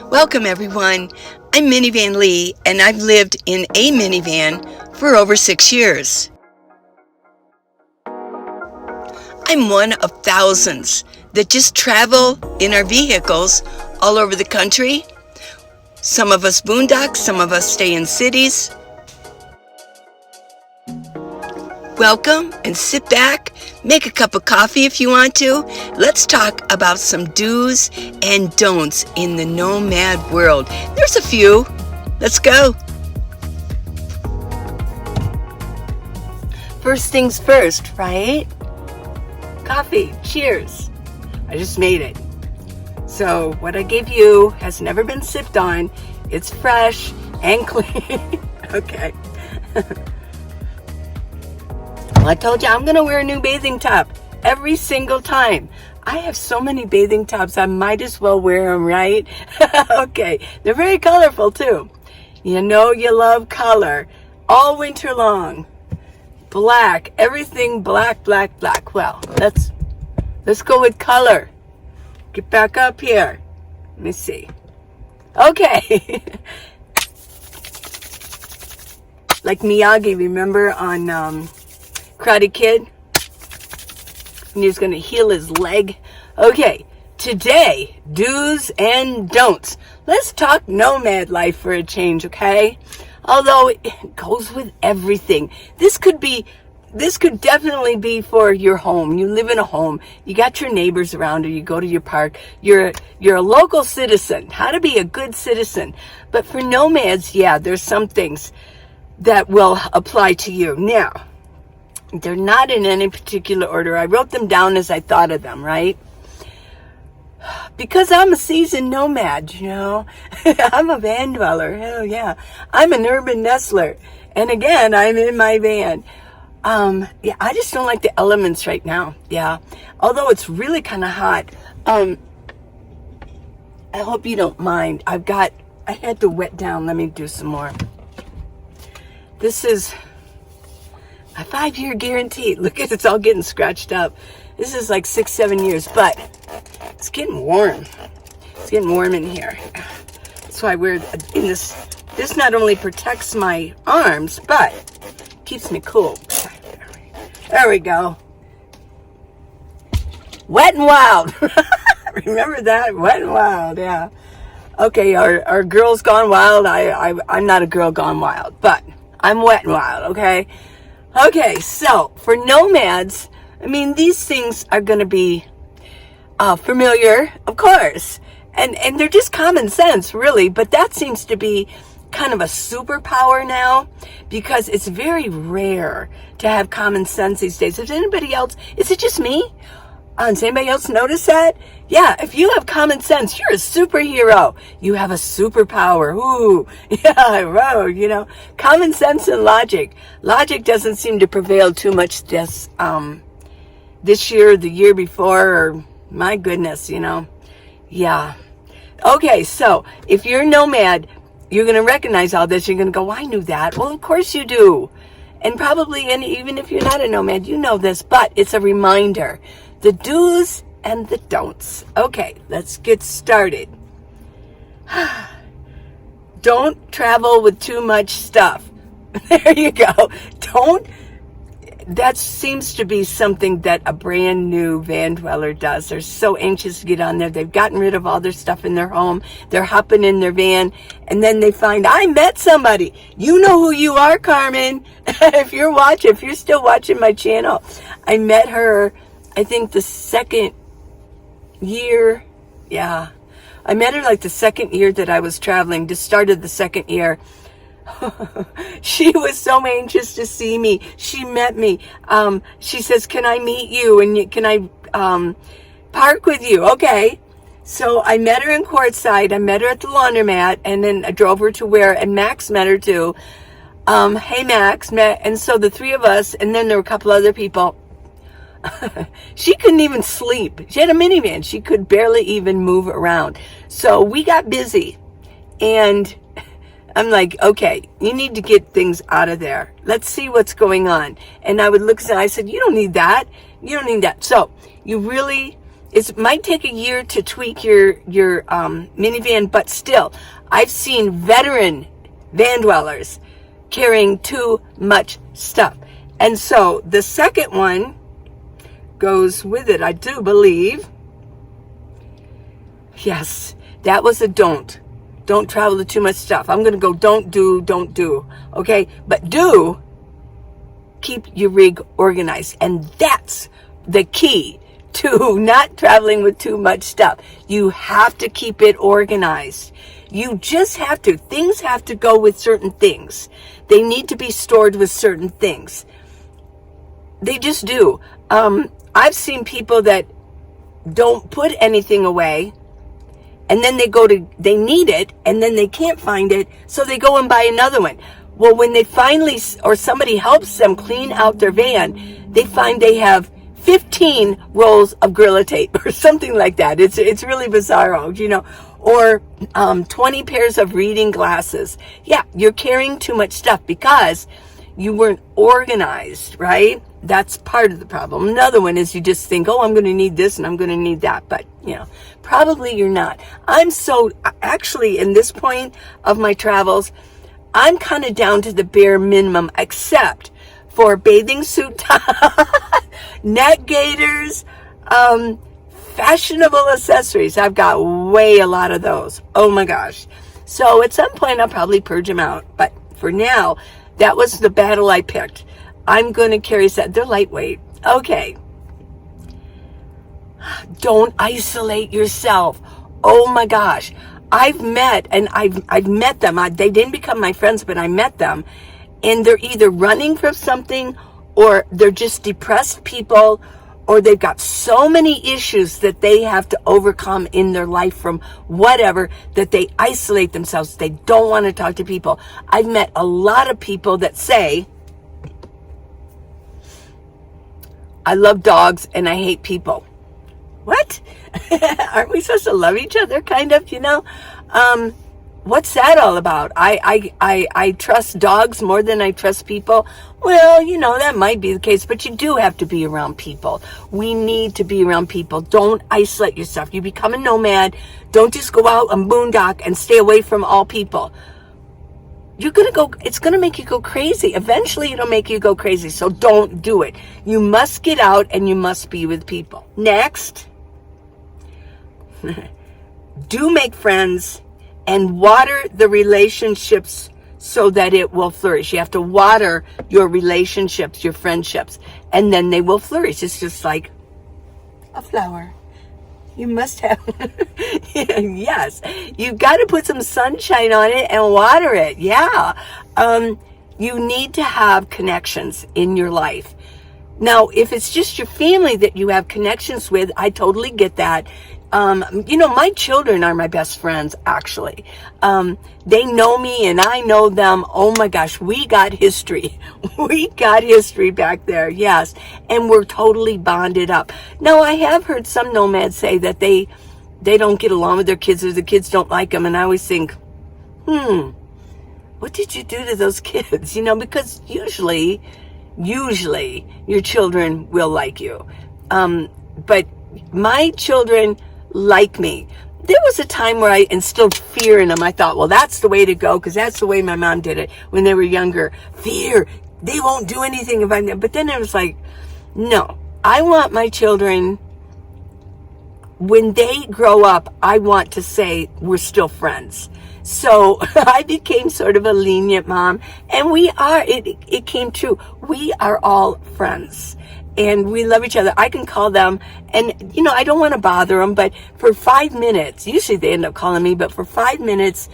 Welcome everyone. I'm Minivan Lee and I've lived in a minivan for over 6 years. I'm one of thousands that just travel in our vehicles all over the country. Some of us boondock, some of us stay in cities. Welcome and sit back, make a cup of coffee if you want to. Let's talk about some do's and don'ts in the nomad world. There's a few. Let's go. First things first, right? Coffee. Cheers. I just made it. So what I gave you has never been sipped on. It's fresh and clean. Okay. Well, I told you I'm going to wear a new bathing top every single time. I have so many bathing tops, I might as well wear them, right? Okay. They're very colorful too. You know you love color all winter long. Black, everything black, black, black. Well, let's go with color. Get back up here. Let me see. Okay. Like Miyagi, remember on Karate Kid? And he was going to heal his leg. Okay, today, do's and don'ts. Let's talk nomad life for a change, okay? Although it goes with everything. This could definitely be for your home. You live in a home. You got your neighbors around, or you go to your park. You're a local citizen. How to be a good citizen. But for nomads, yeah, there's some things that will apply to you. Now, they're not in any particular order. I wrote them down as I thought of them, right? Because I'm a seasoned nomad, you know. I'm a van dweller. Hell yeah. I'm an urban nestler. And again, I'm in my van. Yeah, I just don't like the elements right now. Yeah. Although it's really kind of hot. I hope you don't mind. I had to wet down. Let me do some more. This is a 5-year guarantee. Look at it's all getting scratched up. This is like 6-7 years, but it's getting warm. It's getting warm in here. That's why we're in this. This not only protects my arms, but keeps me cool. There we go. Wet and wild. Remember that? Wet and wild, yeah. Okay, our girl's gone wild. I'm not a girl gone wild, but I'm wet and wild, okay? Okay, so for nomads, I mean, these things are going to be familiar, of course, and they're just common sense, really, but that seems to be kind of a superpower now, because it's very rare to have common sense these days. Is anybody else, is it just me? Does anybody else notice that? Yeah, if you have common sense, you're a superhero. You have a superpower. Ooh, yeah, whoa, you know. Common sense and logic. Logic doesn't seem to prevail too much this year, the year before, or my goodness, you know. Yeah. Okay, so if you're a nomad, you're going to recognize all this. You're going to go, I knew that. Well, of course you do. And probably, and even if you're not a nomad, you know this, but it's a reminder. The do's and the don'ts. Okay, let's get started. Don't travel with too much stuff. There you go. That seems to be something that a brand new van dweller does. They're so anxious to get on there. They've gotten rid of all their stuff in their home. They're hopping in their van, and then they find, I met somebody. You know who you are, Carmen. If you're still watching my channel. I met her, I think the second year. Yeah. I met her like the second year that I was traveling. Just started the second year. She was so anxious to see me. She met me. She says, can I meet you? And can I park with you? Okay. So I met her in Quartzsite. I met her at the laundromat, and then I drove her to where, and Max met her too. Hey Max, and so the three of us, and then there were a couple other people. She couldn't even sleep. She had a minivan. She could barely even move around. So we got busy, and I'm like, okay, you need to get things out of there. Let's see what's going on. And I would look and I said, you don't need that. You don't need that. So you really It might take a year to tweak your minivan, but still, I've seen veteran van dwellers carrying too much stuff. And so the second one goes with it, I do believe. Yes, that was a don't. Don't travel with too much stuff. I'm going to go don't do. Okay? But do keep your rig organized. And that's the key to not traveling with too much stuff. You have to keep it organized. You just have to. Things have to go with certain things. They need to be stored with certain things. They just do. I've seen people that don't put anything away, and then they need it, and then they can't find it, so they go and buy another one. Well, when they finally, or somebody helps them clean out their van, they find they have 15 rolls of Gorilla Tape or something like that. It's really bizarro, you know. Or 20 pairs of reading glasses. Yeah, you're carrying too much stuff because you weren't organized, right? That's part of the problem. Another one is you just think, oh, I'm going to need this and I'm going to need that. But, you know, probably you're not. Actually, in this point of my travels, I'm kind of down to the bare minimum, except for bathing suit, neck gaiters, fashionable accessories. I've got a lot of those. Oh my gosh. So at some point I'll probably purge them out. But for now, that was the battle I picked. I'm going to carry that. They're lightweight. Okay. Don't isolate yourself. Oh my gosh. I've met them. They didn't become my friends, but I met them. And they're either running from something, or they're just depressed people, or they've got so many issues that they have to overcome in their life from whatever, that they isolate themselves. They don't want to talk to people. I've met a lot of people that say, I love dogs and I hate people. What? Aren't we supposed to love each other, kind of, you know? What's that all about? I trust dogs more than I trust people. Well, you know, that might be the case, but you do have to be around people. We need to be around people. Don't isolate yourself. You become a nomad. Don't just go out and boondock and stay away from all people. It's going to make you go crazy. Eventually it'll make you go crazy. So don't do it. You must get out and you must be with people. Next, do make friends and water the relationships so that it will flourish. You have to water your relationships, your friendships, and then they will flourish. It's just like a flower. You must have, yes, you've got to put some sunshine on it and water it. Yeah. You need to have connections in your life. Now, if it's just your family that you have connections with, I totally get that. You know, my children are my best friends, actually. They know me and I know them. Oh my gosh, we got history. We got history back there, yes. And we're totally bonded up. Now, I have heard some nomads say that they don't get along with their kids, or the kids don't like them. And I always think, what did you do to those kids? You know, because usually your children will like you. But my children like me. There was a time where I instilled fear in them. I thought, well, that's the way to go, because that's the way my mom did it when they were younger. Fear. They won't do anything if I'm there. But then I was like, no, I want my children, when they grow up, I want to say we're still friends. So I became sort of a lenient mom, and we are, it came true. We are all friends. And we love each other. I can call them, and, you know, I don't want to bother them, but for 5 minutes, usually they end up calling me, but for 5 minutes,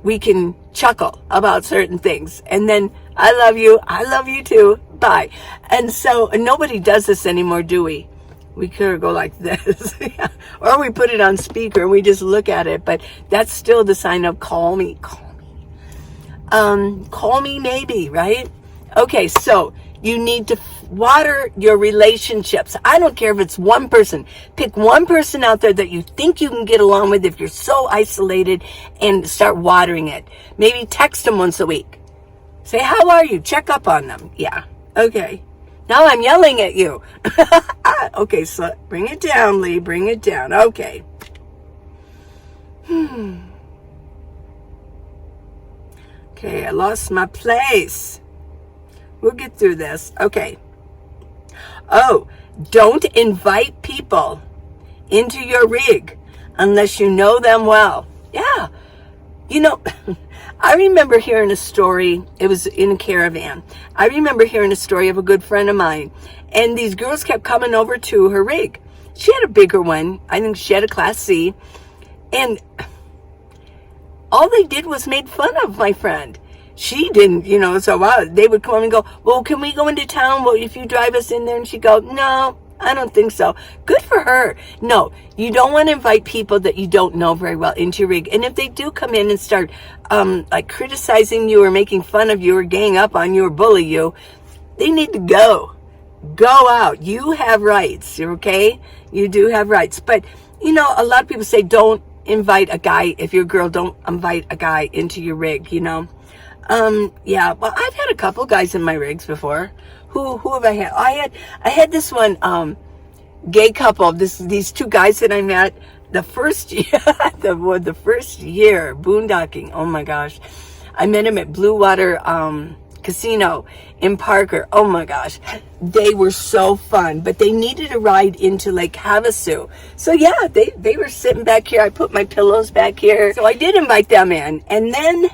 we can chuckle about certain things. And then, I love you too, bye. And so, nobody does this anymore, do we? We could go like this. Or we put it on speaker and we just look at it, but that's still the sign of call me. Call me maybe, right? Okay, so you need to water your relationships. I don't care if it's one person. Pick one person out there that you think you can get along with if you're so isolated, and start watering it. Maybe text them once a week. Say, how are you? Check up on them. Yeah. Okay. Now I'm yelling at you. Okay, so bring it down, Lee. Bring it down. Okay. Okay, I lost my place. We'll get through this. Okay. Oh, don't invite people into your rig unless you know them well. Yeah. You know, I remember hearing a story. It was in a caravan. I remember hearing a story of a good friend of mine. And these girls kept coming over to her rig. She had a bigger one. I think she had a Class C. And all they did was made fun of my friend. She didn't, so they would come and go, well, can we go into town? Well, if you drive us in there, and she'd go, no, I don't think so. Good for her. No, you don't want to invite people that you don't know very well into your rig. And if they do come in and start, criticizing you or making fun of you or gang up on you or bully you, they need to go. Go out. You have rights, okay? You do have rights. But, a lot of people say don't invite a guy, if you're a girl, don't invite a guy into your rig, Yeah, well, I've had a couple guys in my rigs before. Who have I had? I had this one gay couple. These two guys that I met the first year, the first year boondocking. Oh my gosh, I met him at Blue Water Casino in Parker. Oh my gosh, they were so fun. But they needed a ride into Lake Havasu. So yeah, they were sitting back here. I put my pillows back here. So I did invite them in, and then.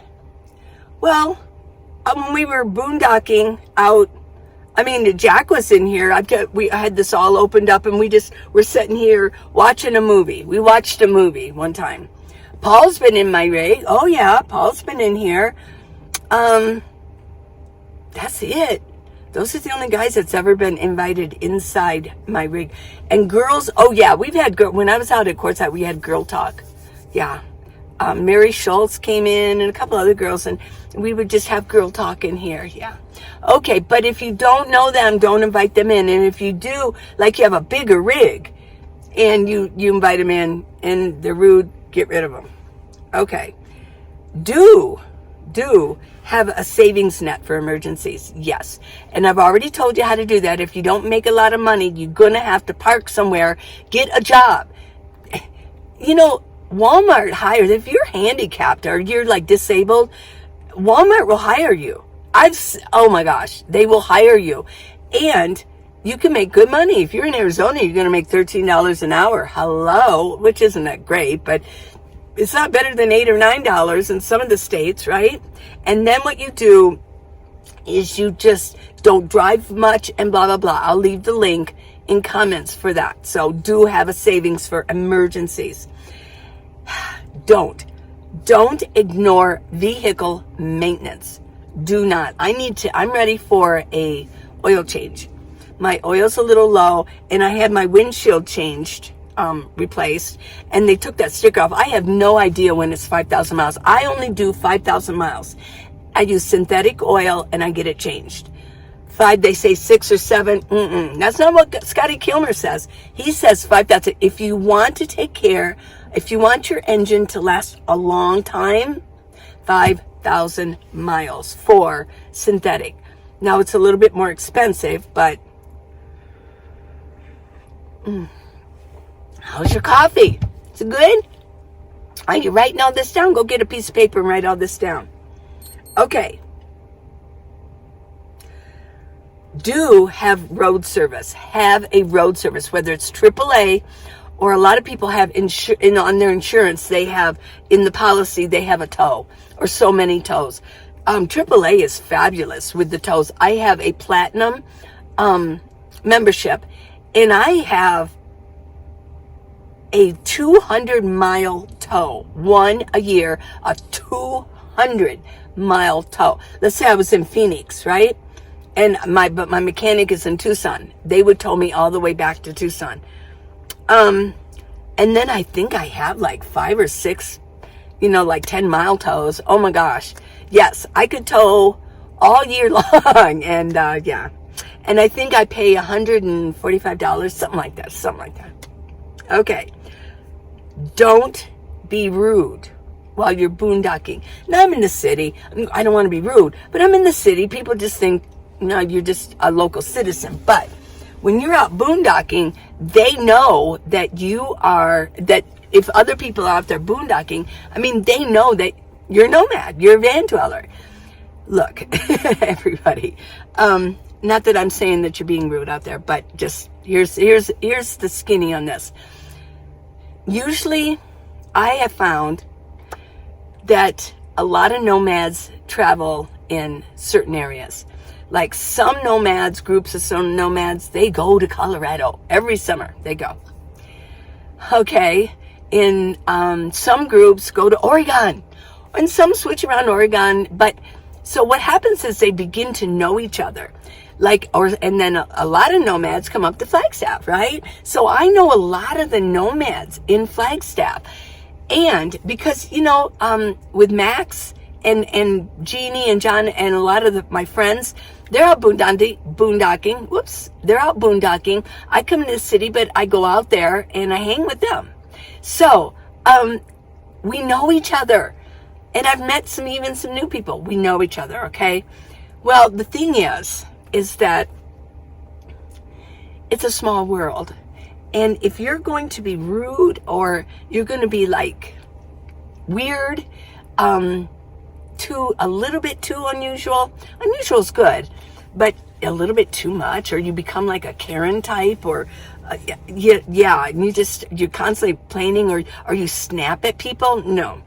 Well, when we were boondocking out, Jack was in here. I had this all opened up, and we just were sitting here watching a movie. We watched a movie one time. Paul's been in my rig. Oh yeah, Paul's been in here. That's it. Those are the only guys that's ever been invited inside my rig. And girls, oh yeah, we've had when I was out at Courtside, we had girl talk. Yeah. Mary Schultz came in and a couple other girls, and we would just have girl talk in here. Yeah. Okay, but if you don't know them, don't invite them in. And if you do, like you have a bigger rig and you invite them in and they're rude, get rid of them. Okay. Do have a savings net for emergencies. Yes. And I've already told you how to do that. If you don't make a lot of money, you're going to have to park somewhere, get a job. Walmart hires, if you're handicapped or you're like disabled, Walmart will hire you. Oh my gosh, they will hire you. And you can make good money. If you're in Arizona, you're going to make $13 an hour. Hello, which isn't that great, but it's not better than $8 or $9 in some of the states, right? And then what you do is you just don't drive much and blah, blah, blah. I'll leave the link in comments for that. So do have a savings for emergencies. Don't ignore vehicle maintenance. Do not. I'm ready for a oil change. My oil's a little low, and I had my windshield changed, replaced, and they took that sticker off. I have no idea when it's 5,000 miles. I only do 5,000 miles. I use synthetic oil, and I get it changed. 5, they say 6 or 7. That's not what Scotty Kilmer says. He says 5,000. If you want to take care, if you want your engine to last a long time, 5,000 miles for synthetic. Now it's a little bit more expensive, but how's your coffee? Is it good? Are you writing all this down? Go get a piece of paper and write all this down. Okay. Do have road service. Have a road service, whether it's AAA or a lot of people have on their insurance, they have in the policy, they have a tow or so many tows. AAA is fabulous with the tows. I have a platinum membership, and I have a 200-mile tow, one a year, a 200-mile tow. Let's say I was in Phoenix, right? And my mechanic is in Tucson. They would tow me all the way back to Tucson. And then I think I have like 5 or 6, like 10-mile tows. Oh my gosh. Yes, I could tow all year long. And, yeah. And I think I pay $145, something like that. Okay. Don't be rude while you're boondocking. Now I'm in the city. I don't want to be rude, but I'm in the city. People just think No, you're just a local citizen. But when you're out boondocking, they know that that if other people are out there boondocking, I mean, they know that you're a nomad, you're a van dweller. Look, everybody, not that I'm saying that you're being rude out there, but just here's the skinny on this. Usually, I have found that a lot of nomads travel in certain areas. Like some nomads, groups of some nomads, they go to Colorado every summer. They go. Okay, in some groups go to Oregon, and some switch around Oregon. But so what happens is they begin to know each other. And then a lot of nomads come up to Flagstaff, right? So I know a lot of the nomads in Flagstaff. And because, with Max and Jeannie and John and a lot of my friends, they're out boondocking. Whoops. They're out boondocking. I come to the city, but I go out there and I hang with them. So, we know each other. And I've met some new people. We know each other, okay? Well, the thing is that it's a small world. And if you're going to be rude or you're going to be like weird, a little bit too unusual is good, but a little bit too much, or you become like a Karen type, or and you're constantly complaining, or you snap at people. No,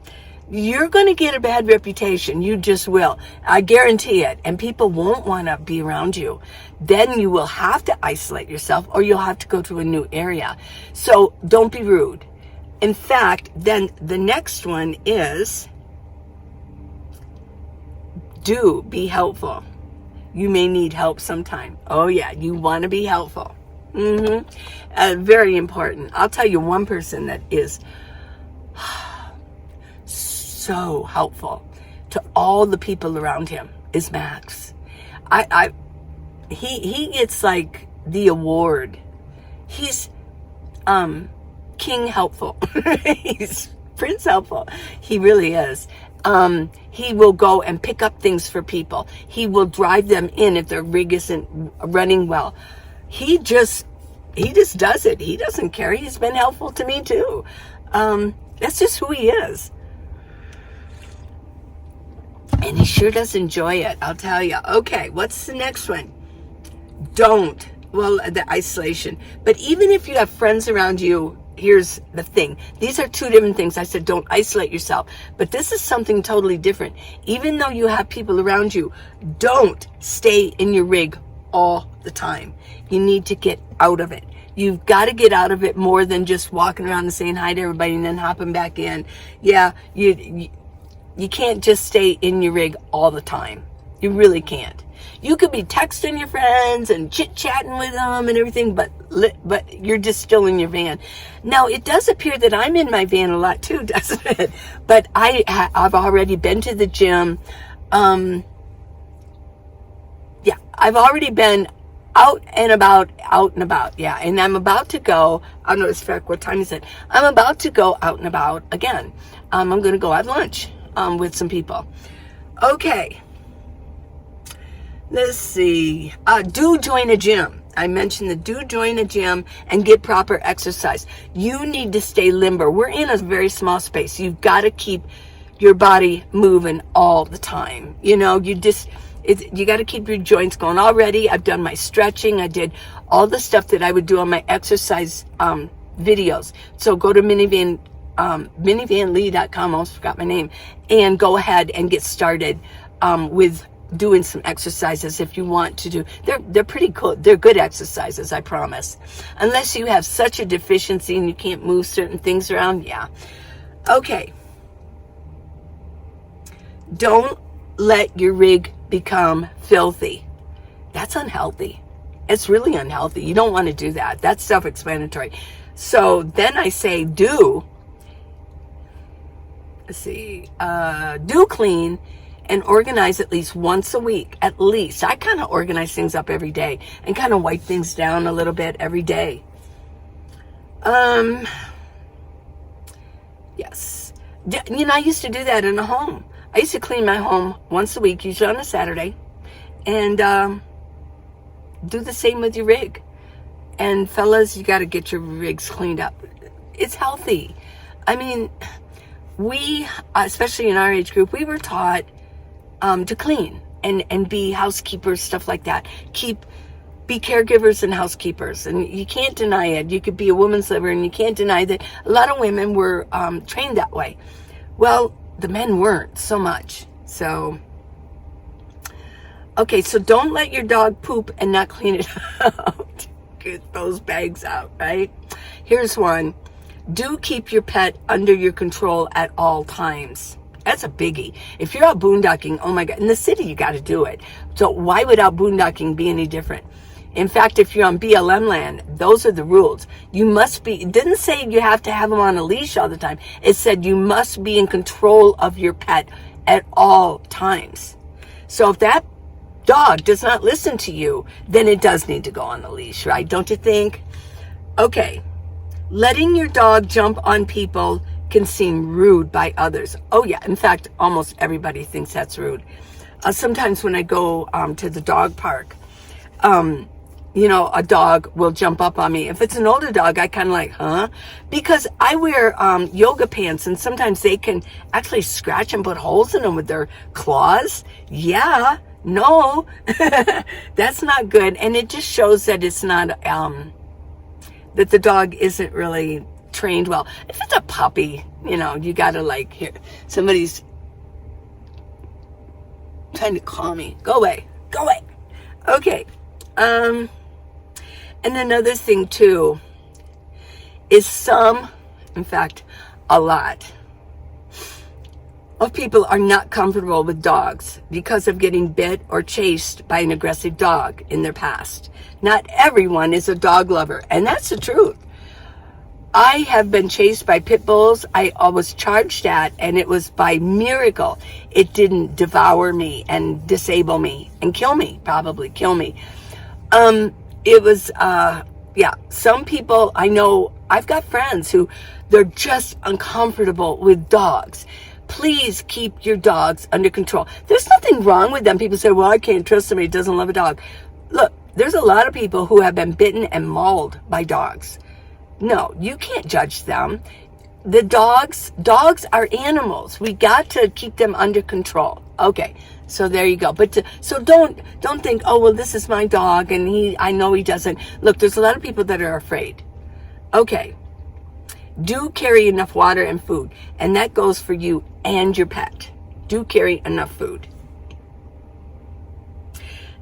you're going to get a bad reputation. You just will. I guarantee it. And people won't want to be around you. Then you will have to isolate yourself, or you'll have to go to a new area. So don't be rude. In fact, then the next one is, do be helpful. You may need help sometime. Oh yeah, you want to be helpful. Very important. I'll tell you one person that is so helpful to all the people around him is Max. He gets like the award. He's King helpful. He's Prince helpful. He really is. He will go and pick up things for people. He will drive them in if their rig isn't running well. He just does it. He doesn't care. He's been helpful to me too. That's just who he is. And he sure does enjoy it, I'll tell you. Okay, what's the next one? The isolation. But even if you have friends around you, here's the thing. These are two different things. I said don't isolate yourself. But this is something totally different. Even though you have people around you, don't stay in your rig all the time. You need to get out of it. You've got to get out of it more than just walking around and saying hi to everybody and then hopping back in. Yeah, you can't just stay in your rig all the time. You really can't. You could be texting your friends and chit-chatting with them and everything, but you're just still in your van. Now, it does appear that I'm in my van a lot too, doesn't it? But I've already been to the gym. I've already been out and about. Yeah, and I'm about to go. I don't know what time is it. I'm about to go out and about again. I'm going to go have lunch with some people. Okay. Let's see. Do join a gym. I mentioned do join a gym and get proper exercise. You need to stay limber. We're in a very small space. You've got to keep your body moving all the time. You got to keep your joints going. Already, I've done my stretching. I did all the stuff that I would do on my exercise videos. So go to minivanlee.com. I almost forgot my name. And go ahead and get started with doing some exercises if you want to do. They're pretty cool. They're good exercises, I promise. Unless you have such a deficiency and you can't move certain things around, yeah. Okay. Don't let your rig become filthy. That's unhealthy. It's really unhealthy. You don't want to do that. That's self-explanatory. So then I say do clean and organize at least once a week, at least. I kind of organize things up every day and kind of wipe things down a little bit every day. Yes. I used to do that in a home. I used to clean my home once a week, usually on a Saturday. And do the same with your rig. And fellas, you got to get your rigs cleaned up. It's healthy. I mean, we, especially in our age group, we were taught to clean and be housekeepers, stuff like that. Be caregivers and housekeepers, and you can't deny it. You could be a woman's liver, and you can't deny that a lot of women were trained that way. Well, the men weren't so much. So, okay, so don't let your dog poop and not clean it out. Get those bags out, right? Here's one. Do keep your pet under your control at all times. That's a biggie. If you're out boondocking, oh my God, in the city, you got to do it. So why would out boondocking be any different? In fact, if you're on BLM land, those are the rules. You must be, it didn't say you have to have them on a leash all the time. It said you must be in control of your pet at all times. So if that dog does not listen to you, then it does need to go on the leash, right? Don't you think? Okay. Letting your dog jump on people can seem rude by others. Oh yeah. In fact, almost everybody thinks that's rude. Sometimes when I go to the dog park, you know, a dog will jump up on me. If it's an older dog, I kind of like, huh? Because I wear yoga pants, and sometimes they can actually scratch and put holes in them with their claws. Yeah, no, that's not good. And it just shows that it's not, that the dog isn't really trained well. If it's a puppy, you know, you got to like, here, somebody's trying to call me. Go away. Go away. Okay. And another thing too is in fact, a lot of people are not comfortable with dogs because of getting bit or chased by an aggressive dog in their past. Not everyone is a dog lover, and that's the truth. I have been chased by pit bulls. I was charged at, and it was by miracle. It didn't devour me and disable me and kill me, probably kill me. It was, yeah, some people I know, I've got friends who they're just uncomfortable with dogs. Please keep your dogs under control. There's nothing wrong with them. People say, well, I can't trust somebody who doesn't love a dog. Look, there's a lot of people who have been bitten and mauled by dogs. No, you can't judge them. The dogs are animals. We got to keep them under control. Okay, so there you go. But so don't think, oh well, this is my dog and I know he doesn't. Look, there's a lot of people that are afraid. Okay, do carry enough water and food, and that goes for you and your pet. Do carry enough food.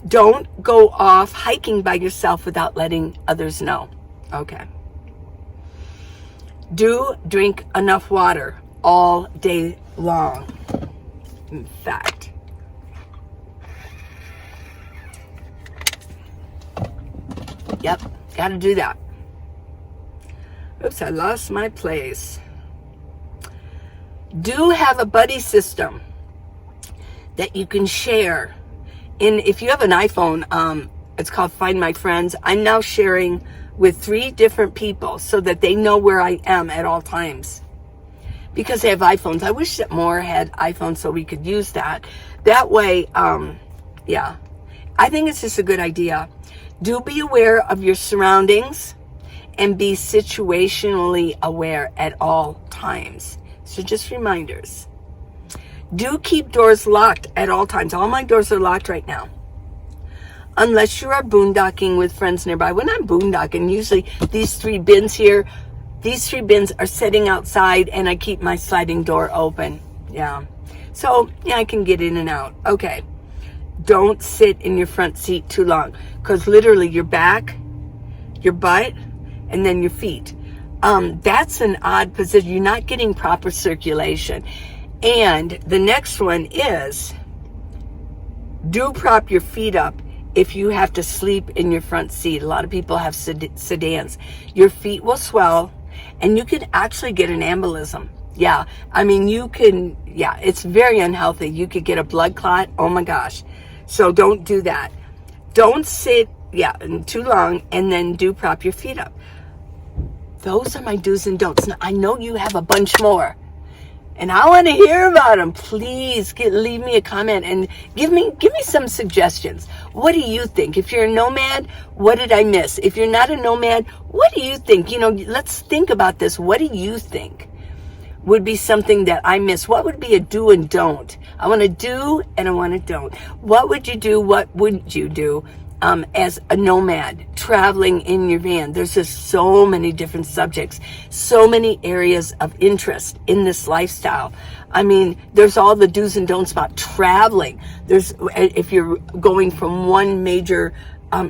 Don't go off hiking by yourself without letting others know. Okay. Do drink enough water all day long. In fact, yep, got to do that. Oops, I lost my place. Do have a buddy system that you can share. If you have an iPhone, it's called Find My Friends. I'm now sharing with 3 different people so that they know where I am at all times. Because they have iPhones. I wish that more had iPhones so we could use that. That way, yeah. I think it's just a good idea. Do be aware of your surroundings and be situationally aware at all times. So just reminders. Do keep doors locked at all times. All my doors are locked right now. Unless you are boondocking with friends nearby. When I'm boondocking, usually these 3 bins here, these 3 bins are sitting outside, and I keep my sliding door open. Yeah. So, yeah, I can get in and out. Okay. Don't sit in your front seat too long, because literally your back, your butt, and then your feet. That's an odd position. You're not getting proper circulation. And the next one is, do prop your feet up if you have to sleep in your front seat. A lot of people have sedans. Your feet will swell, and you can actually get an embolism. Yeah, I mean, you can, yeah, it's very unhealthy. You could get a blood clot. Oh my gosh. So don't do that. Don't sit, yeah, too long, and then do prop your feet up. Those are my do's and don'ts. Now, I know you have a bunch more. and I want to hear about them. Please leave me a comment and give me some suggestions. What do you think? If you're a nomad, what did I miss? If you're not a nomad, what do you think? You know, let's think about this. What do you think would be something that I miss? What would be a do and don't? I want to do and I want to don't. What would you do? What wouldn't you do? As a nomad traveling in your van? There's just so many different subjects, so many areas of interest in this lifestyle. I mean, there's all the do's and don'ts about traveling. There's, if you're going from one major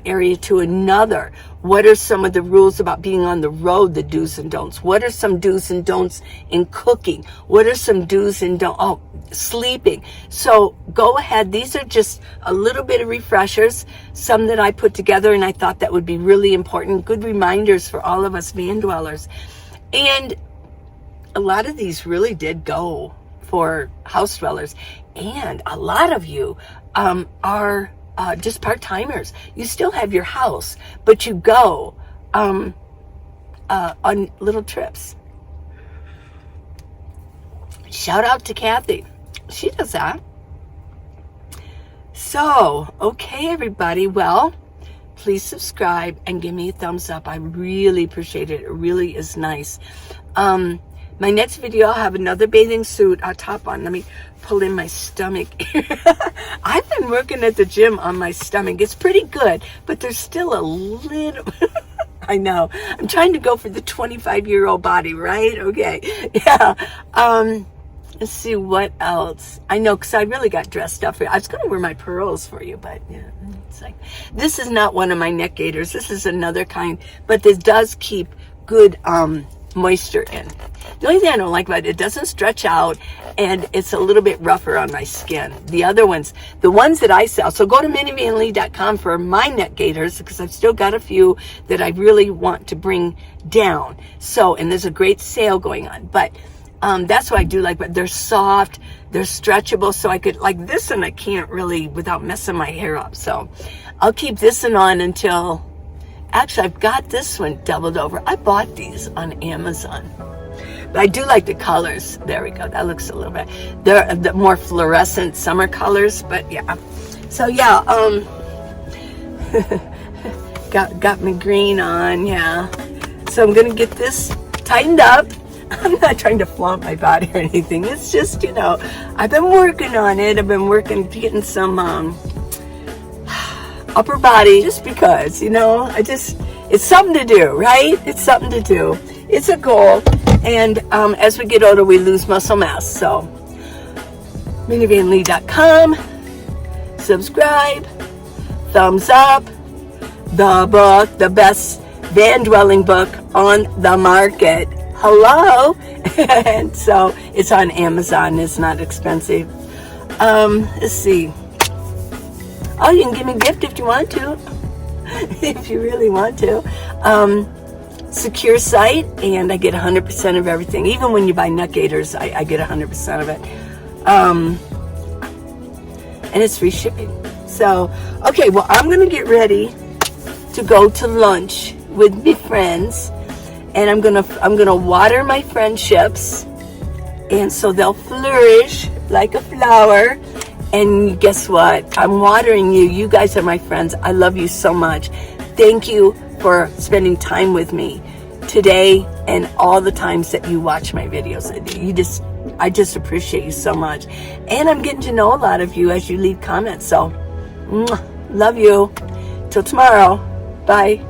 area to another, what are some of the rules about being on the road, the do's and don'ts? What are some do's and don'ts in cooking? What are some do's and don'ts? Oh, sleeping. So go ahead. These are just a little bit of refreshers, some that I put together and I thought that would be really important, good reminders for all of us van dwellers. And a lot of these really did go for house dwellers, and a lot of you are just part-timers. You still have your house, but you go on little trips. Shout out to Kathy. She does that. So, okay, everybody. Well, please subscribe and give me a thumbs up. I really appreciate it. It really is nice. My next video, I'll have another bathing suit top on. Let me pull in my stomach. I've been working at the gym on my stomach. It's pretty good, but there's still a little... I know. I'm trying to go for the 25-year-old body, right? Okay. Yeah. Let's see what else. I know, because I really got dressed up for you. I was going to wear my pearls for you, but yeah, it's like, this is not one of my neck gaiters. This is another kind, but this does keep good moisture in. The only thing I don't like about it doesn't stretch out, and it's a little bit rougher on my skin. The other ones, the ones that I sell, so go to minivanlee.com for my neck gaiters, because I've still got a few that I really want to bring down. So, and there's a great sale going on, but that's what I do like, but they're soft, they're stretchable, so I could, like this one I can't really without messing my hair up. So I'll keep this one on until, actually I've got this one doubled over. I bought these on Amazon, but I do like the colors. There we go, that looks a little bit, they're the more fluorescent summer colors, but yeah. So yeah, got my green on, yeah. So I'm gonna get this tightened up. I'm not trying to flaunt my body or anything. It's just, you know, I've been working on it. I've been getting some upper body, just because, you know, it's something to do, right? It's something to do. It's a goal. And as we get older, we lose muscle mass. So, minivanlee.com, subscribe, thumbs up, the book, the best van dwelling book on the market. Hello. And so it's on Amazon. It's not expensive. Let's see. Oh, you can give me a gift if you want to. If you really want to. Secure site, and I get 100% of everything. Even when you buy neck gaiters, I get 100% of it. And it's free shipping. So, okay, well, I'm going to get ready to go to lunch with my friends. And I'm gonna water my friendships, and so they'll flourish like a flower. And guess what? I'm watering you. You guys are my friends. I love you so much. Thank you for spending time with me today and all the times that you watch my videos. I just appreciate you so much. And I'm getting to know a lot of you as you leave comments. So, love you. Till tomorrow. Bye.